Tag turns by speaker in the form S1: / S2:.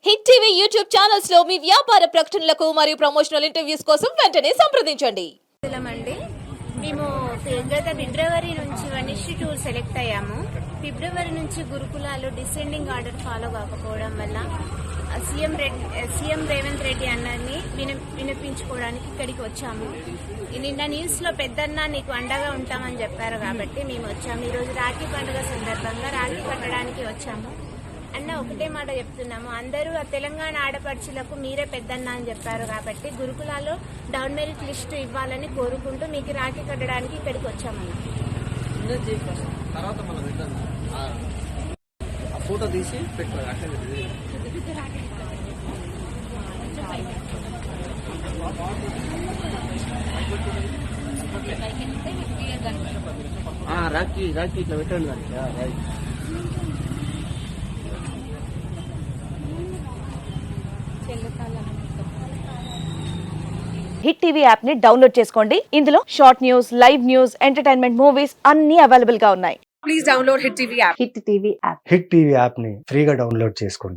S1: Hit TV YouTube channels లో మీ వ్యాపార ప్రకటనలకు మరియు ప్రమోషనల్ ఇంటర్వ్యూస్ కోసం వెంటనే సంప్రదించండి.
S2: అండి మేము గత ఫిబ్రవరి నుంచి 1:2 సెలెక్ట్ అయ్యాము. ఫిబ్రవరి నుంచి గురుకులాలు డిసెండింగ్ ఆర్డర్ ఫాలో కాకపోవడం వల్ల సీఎం రేవంత్ రెడ్డి అన్నని వినిపించుకోవడానికి ఇక్కడికి వచ్చాము. నిన్న న్యూస్ లో పెద్దన్న నీకు అండగా ఉంటామని చెప్పారు కాబట్టి మేము వచ్చాము. ఈరోజు రాఖీ పండుగ సందర్భంగా రాఖీ కట్టడానికి వచ్చాము. అన్న ఒకటే మాట చెప్తున్నాము, అందరూ ఆ తెలంగాణ ఆడపడుచులకు మీరే పెద్దన్న అని చెప్పారు కాబట్టి గురుకులాలో డౌన్ మెరిట్ లిస్ట్ ఇవ్వాలని కోరుకుంటూ మీకు రాఖీ కట్టడానికి ఇక్కడికి వచ్చామన్న.
S3: ఫోటో తీసి రాఖీ ఇట్లా పెట్టండి దానికి.
S4: హిట్ టీవీ యాప్ ని డౌన్లోడ్ చేసుకోండి. ఇందులో short news, live news, entertainment movies అన్ని అవైలబుల్ గా ఉన్నాయి.
S5: Please download Hit TV app.
S4: Hit TV app.
S6: Hit TV app ని ఫ్రీగా డౌన్లోడ్ చేసుకోండి.